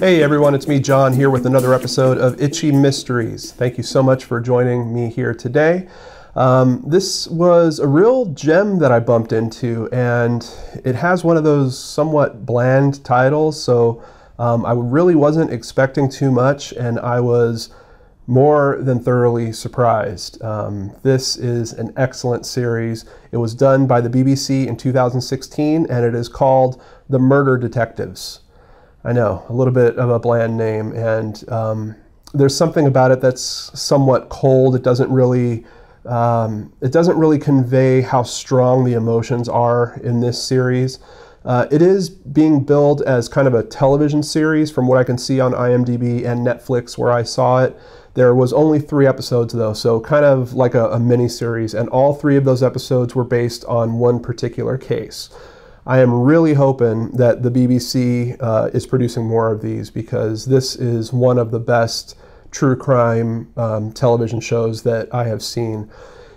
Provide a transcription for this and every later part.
Hey everyone, it's me, John, here with another episode of Itchy Mysteries. Thank you so much for joining me here today. This was a real gem that I bumped into, and it has one of those somewhat bland titles, so I really wasn't expecting too much, and I was more than thoroughly surprised. This is an excellent series. It was done by the BBC in 2016, and it is called The Murder Detectives. I know, a little bit of a bland name, and there's something about it that's somewhat cold. It doesn't really convey how strong the emotions are in this series. It is being billed as kind of a television series from what I can see on IMDB and Netflix where I saw it. There was only 3 episodes though, so kind of like a mini-series, and all 3 of those episodes were based on one particular case. I am really hoping that the BBC is producing more of these, because this is one of the best true crime television shows that I have seen.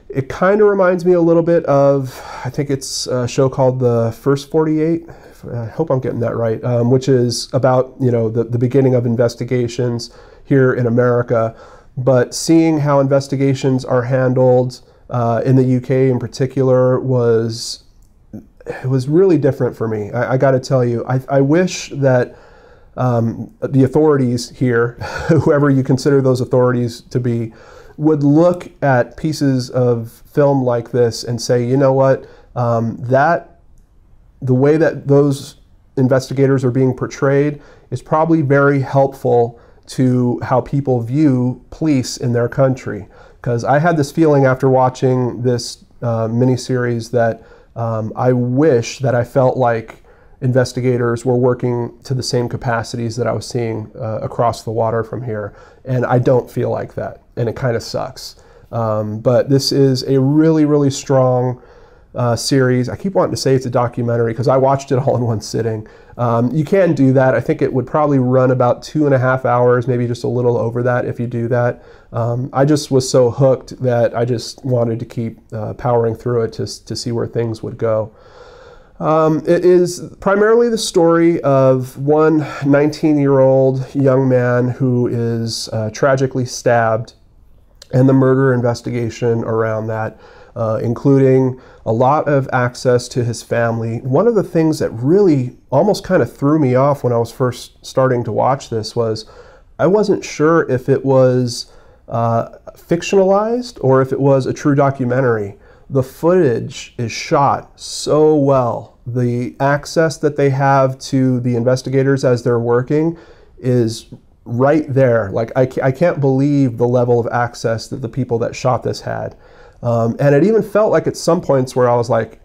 It kind of reminds me a little bit of, I think it's a show called The First 48. I hope I'm getting that right, which is about, you know, the beginning of investigations here in America. But seeing how investigations are handled in the UK in particular was really different for me. I got to tell you, I wish that the authorities here, whoever you consider those authorities to be, would look at pieces of film like this and say, you know what, the way that those investigators are being portrayed is probably very helpful to how people view police in their country. Because I had this feeling after watching this miniseries that I wish that I felt like investigators were working to the same capacities that I was seeing across the water from here. And I don't feel like that, and it kind of sucks. But this is a really, really strong series. I keep wanting to say it's a documentary because I watched it all in one sitting. You can do that. I think it would probably run about 2.5 hours, maybe just a little over that if you do that. I just was so hooked that I just wanted to keep powering through it to see where things would go. It is primarily the story of one 19-year-old young man who is tragically stabbed, and the murder investigation around that, including a lot of access to his family. One of the things that really almost kind of threw me off when I was first starting to watch this was I wasn't sure if it was fictionalized or if it was a true documentary. The footage is shot so well. The access that they have to the investigators as they're working is right there. Like, I can't believe the level of access that the people that shot this had. And it even felt like at some points where I was like,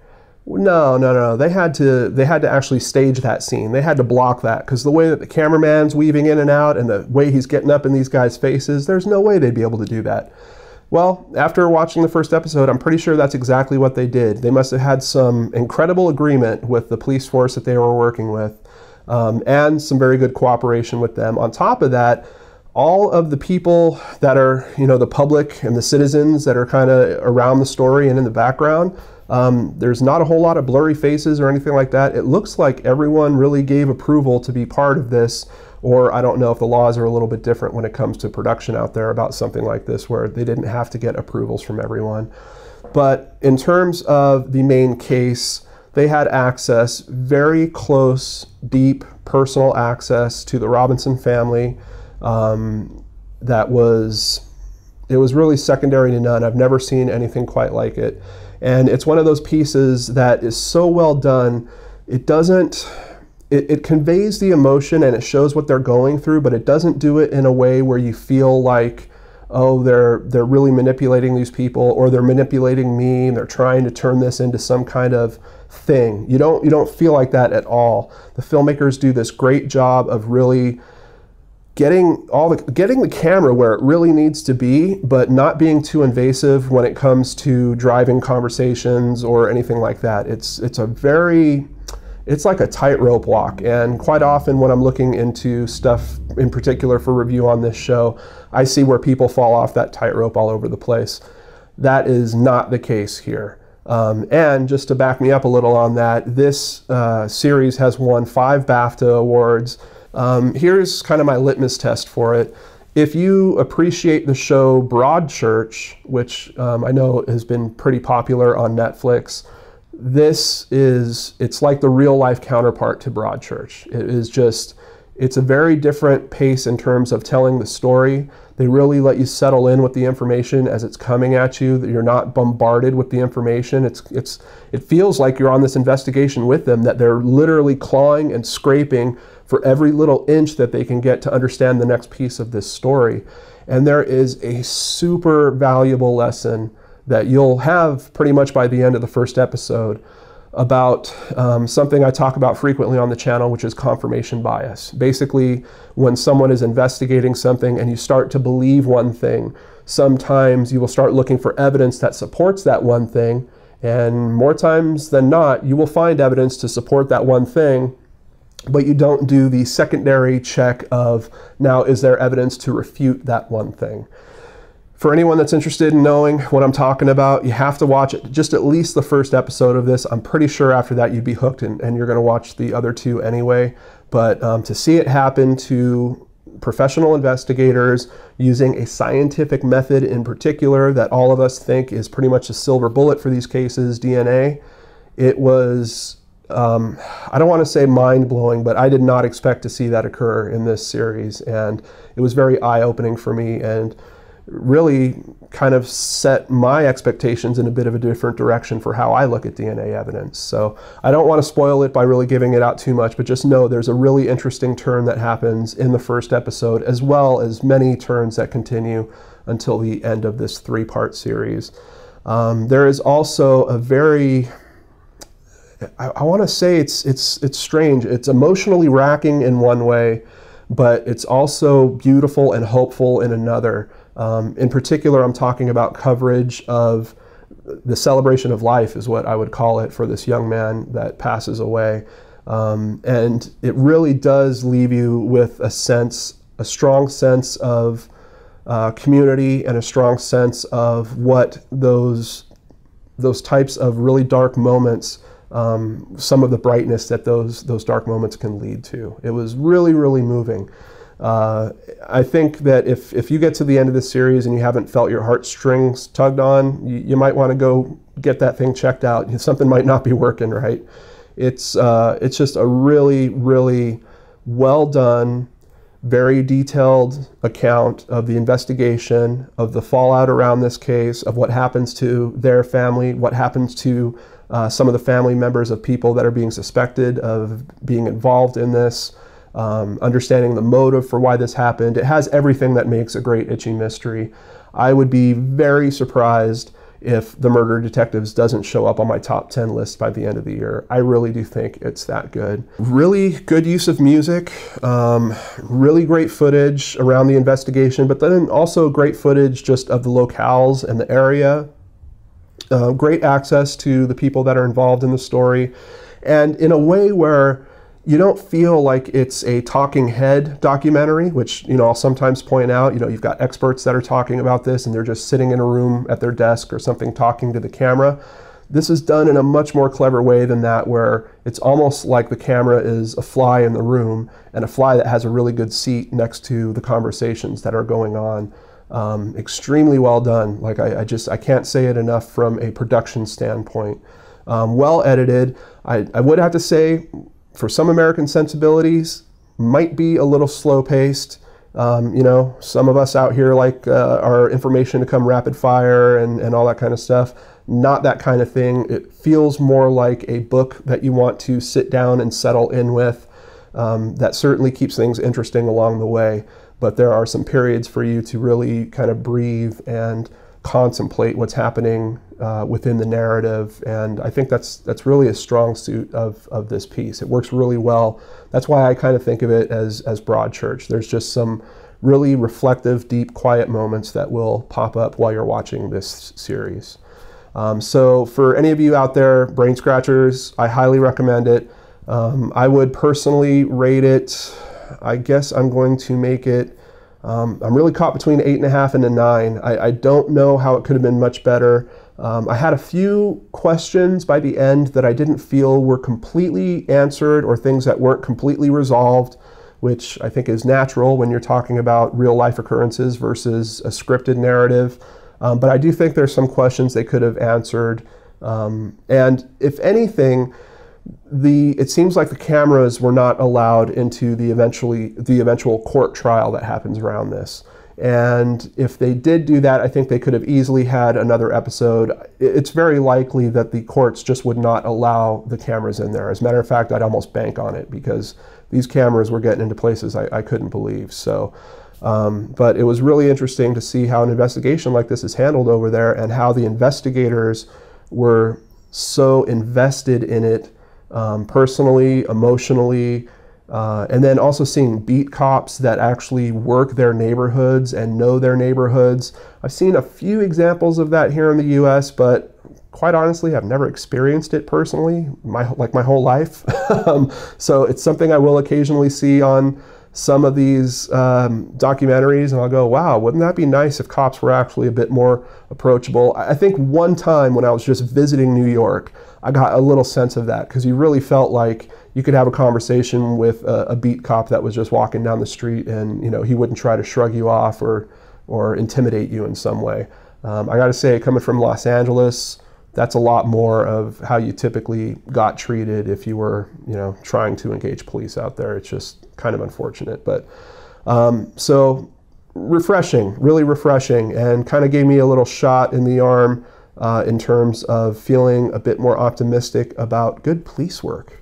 no, they had to actually stage that scene. They had to block that, because the way that the cameraman's weaving in and out and the way he's getting up in these guys' faces, there's no way they'd be able to do that. Well, after watching the first episode, I'm pretty sure that's exactly what they did. They must have had some incredible agreement with the police force that they were working with, and some very good cooperation with them. On top of that, all of the people that are, you know, the public and the citizens that are kind of around the story and in the background, there's not a whole lot of blurry faces or anything like that. It looks like everyone really gave approval to be part of this, or I don't know if the laws are a little bit different when it comes to production out there about something like this, where they didn't have to get approvals from everyone. But in terms of the main case, they had access, very close, deep, personal access to the Robinson family. It was really secondary to none. I've never seen anything quite like it. And it's one of those pieces that is so well done. It conveys the emotion and it shows what they're going through, but it doesn't do it in a way where you feel like, oh, they're really manipulating these people, or they're manipulating me and they're trying to turn this into some kind of thing. You don't feel like that at all. The filmmakers do this great job of really getting the camera where it really needs to be, but not being too invasive when it comes to driving conversations or anything like that. It's like a tightrope walk, and quite often when I'm looking into stuff in particular for review on this show, I see where people fall off that tightrope all over the place. That is not the case here. And just to back me up a little on that, this series has won 5 BAFTA awards. Here's kind of my litmus test for it. If you appreciate the show Broadchurch, which I know has been pretty popular on Netflix, it's like the real life counterpart to Broadchurch. It's a very different pace in terms of telling the story. They really let you settle in with the information as it's coming at you, that you're not bombarded with the information. It feels like you're on this investigation with them, that they're literally clawing and scraping for every little inch that they can get to understand the next piece of this story. And there is a super valuable lesson that you'll have pretty much by the end of the first episode about something I talk about frequently on the channel, which is confirmation bias. Basically, when someone is investigating something and you start to believe one thing, sometimes you will start looking for evidence that supports that one thing, and more times than not, you will find evidence to support that one thing, but you don't do the secondary check of, now, is there evidence to refute that one thing? For anyone that's interested in knowing what I'm talking about, you have to watch it, just at least the first episode of this. I'm pretty sure after that you'd be hooked, and you're going to watch the other two anyway. But to see it happen to professional investigators using a scientific method in particular that all of us think is pretty much a silver bullet for these cases, DNA, it was, I don't want to say mind-blowing, but I did not expect to see that occur in this series. And it was very eye-opening for me, and really kind of set my expectations in a bit of a different direction for how I look at DNA evidence. So I don't want to spoil it by really giving it out too much, but just know there's a really interesting turn that happens in the first episode, as well as many turns that continue until the end of this 3-part series. There is also a very, I want to say it's strange. It's emotionally racking in one way, but it's also beautiful and hopeful in another. In particular, I'm talking about coverage of the celebration of life, is what I would call it, for this young man that passes away. And it really does leave you with a strong sense of community, and a strong sense of what those types of really dark moments, some of the brightness that those dark moments can lead to. It was really, really moving. I think that if you get to the end of this series and you haven't felt your heartstrings tugged on, you might want to go get that thing checked out. Something might not be working right. It's just a really, really well done, very detailed account of the investigation, of the fallout around this case, of what happens to their family, what happens to some of the family members of people that are being suspected of being involved in this. Understanding the motive for why this happened. It has everything that makes a great itchy mystery. I would be very surprised if The Murder Detectives doesn't show up on my top 10 list by the end of the year. I really do think it's that good. Really good use of music, really great footage around the investigation, but then also great footage just of the locales and the area. Great access to the people that are involved in the story, and in a way where you don't feel like it's a talking head documentary, which, I'll sometimes point out. You've got experts that are talking about this and they're just sitting in a room at their desk or something talking to the camera. This is done in a much more clever way than that, where it's almost like the camera is a fly in the room, and a fly that has a really good seat next to the conversations that are going on. Extremely well done. Like I can't say it enough from a production standpoint. Well edited. I would have to say, for some American sensibilities, might be a little slow paced. Some of us out here like our information to come rapid fire and all that kind of stuff. Not that kind of thing. It feels more like a book that you want to sit down and settle in with. That certainly keeps things interesting along the way, but there are some periods for you to really kind of breathe and contemplate what's happening within the narrative, and I think that's really a strong suit of this piece. It works really well. That's why I kind of think of it as Broadchurch. There's just some really reflective, deep, quiet moments that will pop up while you're watching this series. So for any of you out there, brain scratchers, I highly recommend it. I would personally rate it, I guess I'm going to make it, I'm really caught between 8.5 and a 9. I don't know how it could have been much better. I had a few questions by the end that I didn't feel were completely answered, or things that weren't completely resolved, which I think is natural when you're talking about real life occurrences versus a scripted narrative. But I do think there's some questions they could have answered. And if anything, it seems like the cameras were not allowed into the eventual court trial that happens around this. And if they did do that, I think they could have easily had another episode. It's very likely that the courts just would not allow the cameras in there. As a matter of fact, I'd almost bank on it, because these cameras were getting into places I couldn't believe. So, but it was really interesting to see how an investigation like this is handled over there, and how the investigators were so invested in it, personally, emotionally, and then also seeing beat cops that actually work their neighborhoods and know their neighborhoods. I've seen a few examples of that here in the US, but quite honestly, I've never experienced it personally, my whole life. So it's something I will occasionally see on some of these documentaries, and I'll go, wow, wouldn't that be nice if cops were actually a bit more approachable? I think one time when I was just visiting New York, I got a little sense of that, because you really felt like you could have a conversation with a beat cop that was just walking down the street, and he wouldn't try to shrug you off or intimidate you in some way. I got to say, coming from Los Angeles, that's a lot more of how you typically got treated if you were, trying to engage police out there. It's just kind of unfortunate, but so refreshing, really refreshing, and kind of gave me a little shot in the arm in terms of feeling a bit more optimistic about good police work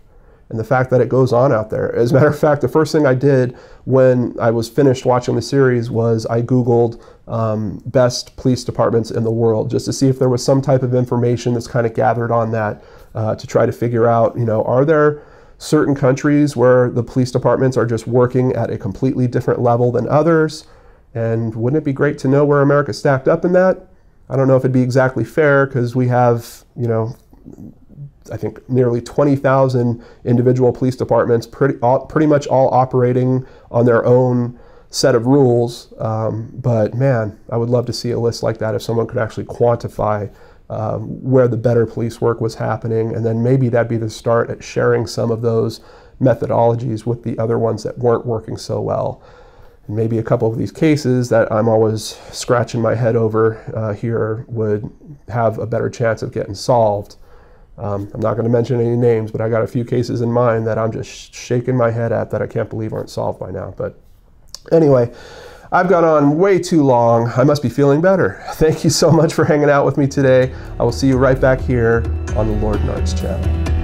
and the fact that it goes on out there. As a matter of fact, the first thing I did when I was finished watching the series was I Googled best police departments in the world, just to see if there was some type of information that's kind of gathered on that, to try to figure out, are there certain countries where the police departments are just working at a completely different level than others? And wouldn't it be great to know where America stacked up in that? I don't know if it'd be exactly fair, because we have, I think nearly 20,000 individual police departments, pretty much all operating on their own set of rules. But man, I would love to see a list like that if someone could actually quantify where the better police work was happening, and then maybe that'd be the start at sharing some of those methodologies with the other ones that weren't working so well. And maybe a couple of these cases that I'm always scratching my head over here would have a better chance of getting solved. I'm not going to mention any names, but I got a few cases in mind that I'm just shaking my head at that I can't believe aren't solved by now. But anyway, I've gone on way too long. I must be feeling better. Thank you so much for hanging out with me today. I will see you right back here on the Lord and Arts channel.